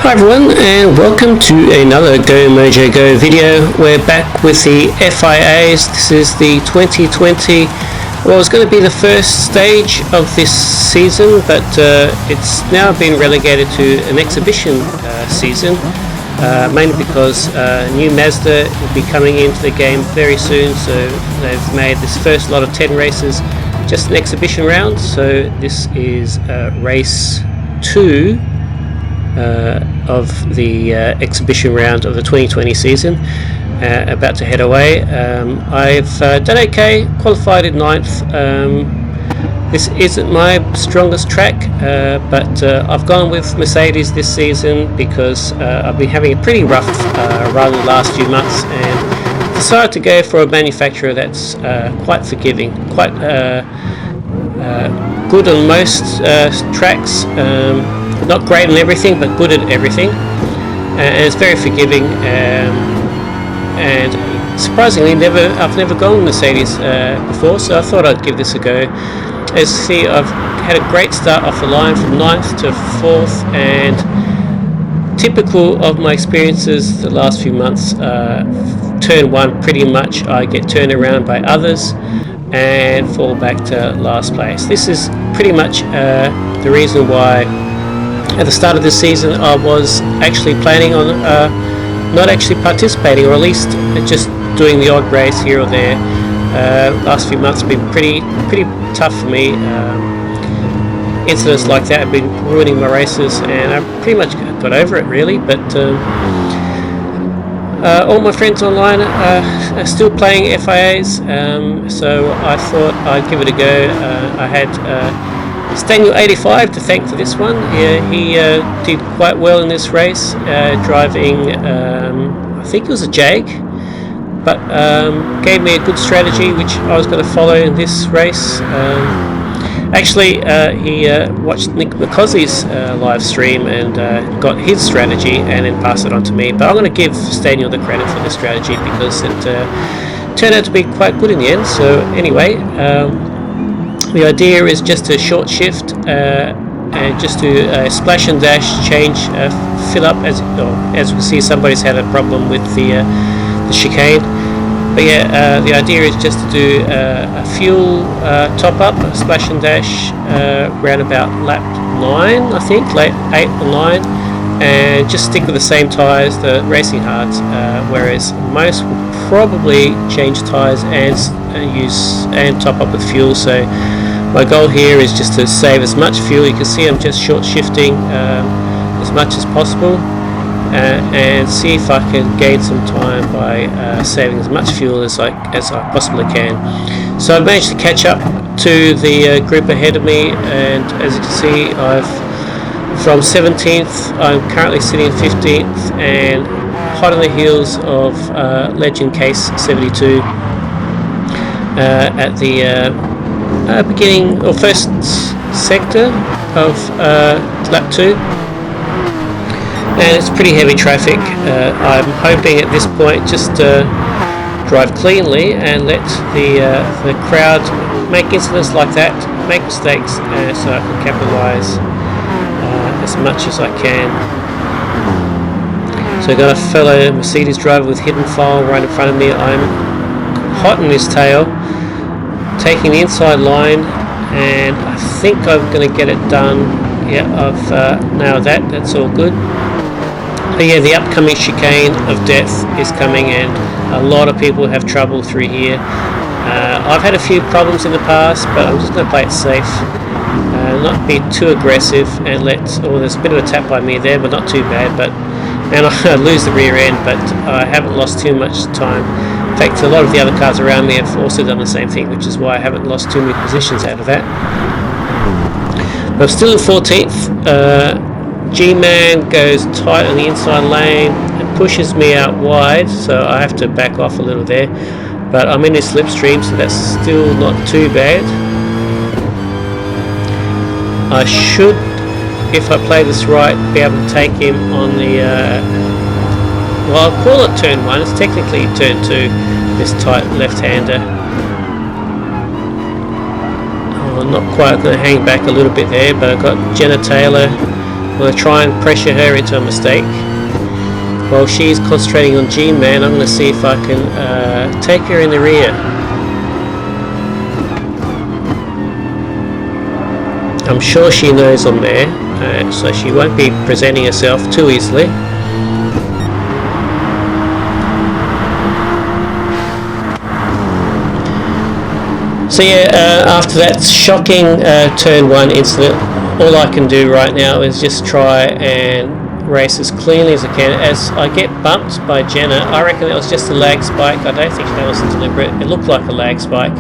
Hi everyone, and welcome to another Go Mojo Go video. We're back with the FIAs. This is the 2020, well, it's going to be the first stage of this season, but it's now been relegated to an exhibition season, mainly because new Mazda will be coming into the game very soon, so they've made this first lot of 10 races just an exhibition round. So this is race 2 of the exhibition round of the 2020 season, about to head away. I've done okay, qualified in 9th. This isn't my strongest track, but I've gone with Mercedes this season because I've been having a pretty rough run the last few months, and decided to go for a manufacturer that's quite forgiving, quite good on most tracks. Not great on everything, but good at everything, and it's very forgiving. And surprisingly, I've never gone Mercedes before, so I thought I'd give this a go. As you see, I've had a great start off the line from 9th to 4th, and typical of my experiences the last few months, turn 1 pretty much I get turned around by others and fall back to last place. This is pretty much the reason why at the start of this season I was actually planning on not actually participating, or at least just doing the odd race here or there. Last few months have been pretty tough for me. Incidents like that have been ruining my races, and I pretty much got over it really, but all my friends online are still playing FIAs, so I thought I'd give it a go. I had Staniel85 to thank for this one. He did quite well in this race, driving I think it was a Jag, but gave me a good strategy which I was going to follow in this race. Actually, he watched Nick McCausey's live stream and got his strategy and then passed it on to me, but I'm going to give Staniel the credit for the strategy because it turned out to be quite good in the end. So anyway, the idea is just to short shift and just to splash and dash, change, fill up. As we can see, somebody's had a problem with the chicane. But yeah, the idea is just to do a fuel top up, a splash and dash, round about lap 9, I think, late 8 or 9, and just stick with the same tyres, the racing hards, whereas most will probably change tyres and use and top up with fuel. So my goal here is just to save as much fuel. You can see I'm just short shifting as much as possible, and see if I can gain some time by saving as much fuel as I possibly can. So I've managed to catch up to the group ahead of me, and as you can see, from 17th I'm currently sitting 15th, and hot on the heels of Legend Case 72 at the beginning or first sector of lap 2. And it's pretty heavy traffic. I'm hoping at this point just drive cleanly and let the crowd make incidents like that, make mistakes, so I can capitalise as much as I can. So I've got a fellow Mercedes driver with hidden file right in front of me. I'm hot in his tail, taking the inside line, and I think I'm going to get it done. Yeah, I've nailed that. That's all good. But yeah, the upcoming chicane of death is coming, and a lot of people have trouble through here. I've had a few problems in the past, but I'm just going to play it safe, not be too aggressive, and there's a bit of a tap by me there, but not too bad. And I lose the rear end, but I haven't lost too much time. In fact, a lot of the other cars around me have also done the same thing, which is why I haven't lost too many positions out of that. But I'm still in 14th. G-Man goes tight on the inside lane and pushes me out wide, so I have to back off a little there. But I'm in his slipstream, so that's still not too bad. I should, if I play this right, be able to take him on the well, I'll call it turn 1, it's technically turn 2, this tight left-hander. Oh, I'm not quite going to hang back a little bit there, but I've got Jenna Taylor I'm going to try and pressure her into a mistake. While she's concentrating on G-Man, I'm going to see if I can take her in the rear. I'm sure she knows I'm there, so she won't be presenting herself too easily. So yeah, after that shocking turn 1 incident, all I can do right now is just try and race as cleanly as I can. As I get bumped by Jenna, I reckon it was just a lag spike. I don't think that was deliberate. It looked like a lag spike,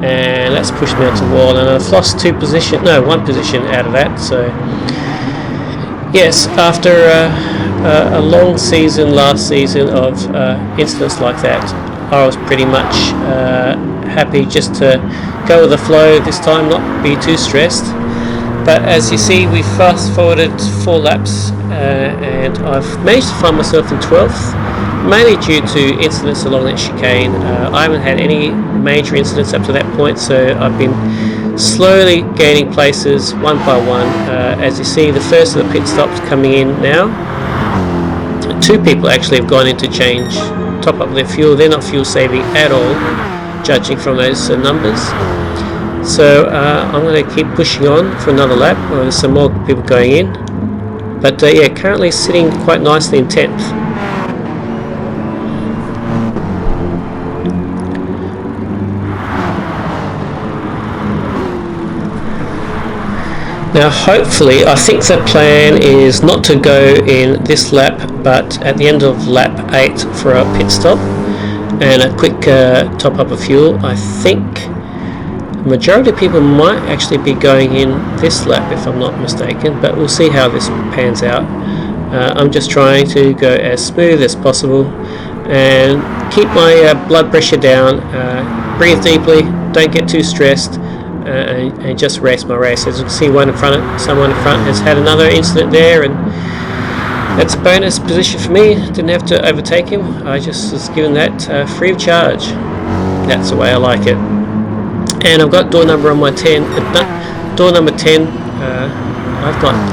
and that's pushed me onto the wall, and I've lost one position out of that. So yes, after a long season last season of incidents like that, I was pretty much happy just to go with the flow this time, not be too stressed. But as you see, we fast forwarded 4 laps and I've managed to find myself in 12th, mainly due to incidents along that chicane. I haven't had any major incidents up to that point, so I've been slowly gaining places one by one. As you see, the first of the pit stops coming in now. 2 people actually have gone in to top up their fuel. They're not fuel saving at all, judging from those numbers. So I'm going to keep pushing on for another lap. There's some more people going in, but yeah, currently sitting quite nicely in 10th. Now hopefully, I think the plan is not to go in this lap, but at the end of lap 8 for a pit stop and a quick top up of fuel. I think the majority of people might actually be going in this lap if I'm not mistaken, but we'll see how this pans out. I'm just trying to go as smooth as possible and keep my blood pressure down, breathe deeply, don't get too stressed, and just race my race. As you can see, someone in front has had another incident there, and that's a bonus position for me. Didn't have to overtake him, I just was given that free of charge. That's the way I like it. And I've got door number on my 10. Door number 10.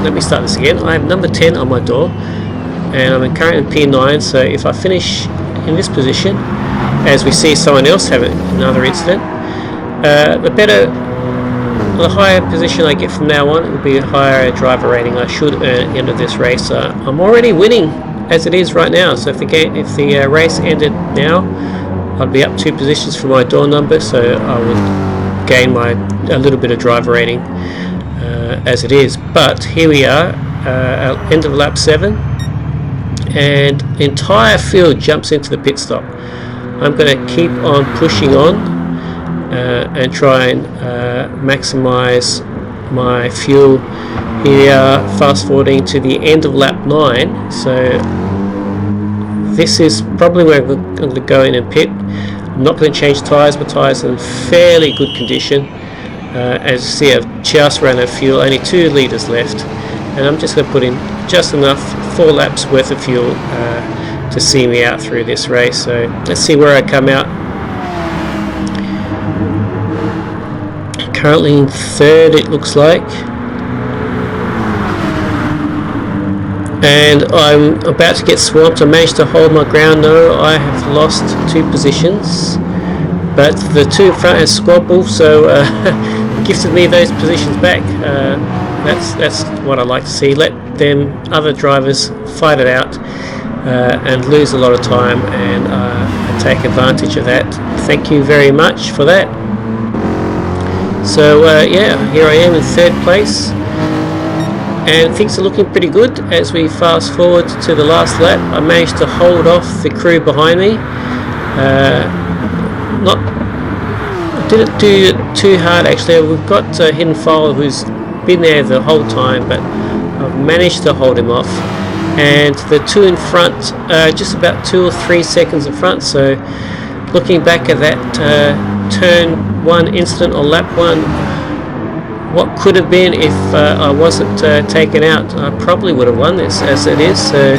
Let me start this again. I have number 10 on my door, and I'm currently in P9. So if I finish in this position, as we see someone else have another incident, the higher position I get from now on, it will be a higher driver rating I should earn at the end of this race. I'm already winning as it is right now. So if the race ended now, I'd be up 2 positions for my door number, so I would gain a little bit of driver rating as it is. But here we are, end of lap 7, and the entire field jumps into the pit stop. I'm going to keep on pushing on and try and maximize my fuel. Here we are, fast forwarding to the end of lap 9, so this is probably where I'm going to go in and pit. I'm not going to change tyres. My tyres are in fairly good condition. As you see, I've just run out of fuel, only 2 litres left, and I'm just going to put in just enough, 4 laps worth of fuel to see me out through this race. So let's see where I come out. Currently in 3rd, it looks like, and I'm about to get swamped. I managed to hold my ground. No, I have lost 2 positions, but the 2 in front has squabbled, so gifted me those positions back. That's what I like to see. Let them other drivers fight it out and lose a lot of time, and I take advantage of that. Thank you very much for that. So yeah, here I am in 3rd place, and things are looking pretty good. As we fast forward to the last lap, I managed to hold off the crew behind me. Didn't do it too hard actually. We've got Hidden File who's been there the whole time, but I've managed to hold him off. And the 2 in front, just about 2 or 3 seconds in front. So looking back at that turn 1 incident on lap 1, what could have been if I wasn't taken out, I probably would have won this as it is. So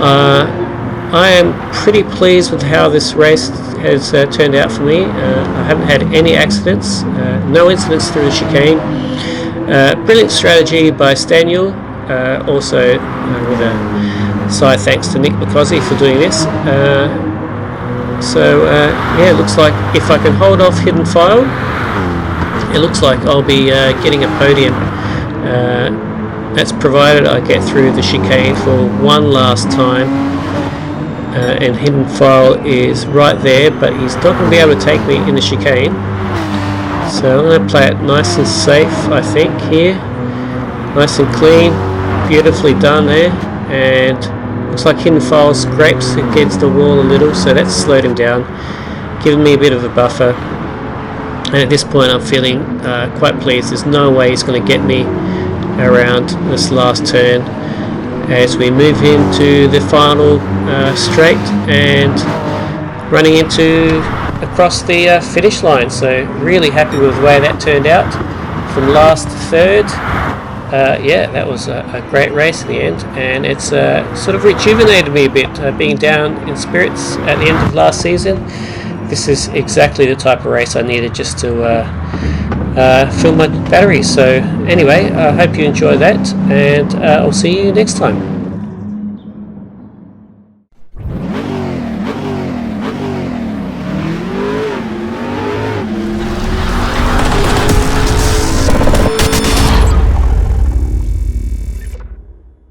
I am pretty pleased with how this race has turned out for me. I haven't had any accidents, no incidents through the chicane. Brilliant strategy by Staniel also with a side thanks to Nick McCosy for doing this. Yeah, it looks like if I can hold off Hidden File, it looks like I'll be getting a podium. That's provided I get through the chicane for one last time. And Hidden File is right there, but he's not going to be able to take me in the chicane. So I'm going to play it nice and safe, I think, here. Nice and clean, beautifully done there. And looks like Hidden File scrapes against the wall a little, so that's slowed him down, giving me a bit of a buffer. And at this point I'm feeling quite pleased. There's no way he's going to get me around this last turn as we move into the final straight and running into across the finish line. So really happy with the way that turned out from last to third. Yeah, that was a great race in the end, and it's sort of rejuvenated me a bit, being down in spirits at the end of last season. This is exactly the type of race I needed just to fill my batteries. So anyway, I hope you enjoy that, and I'll see you next time.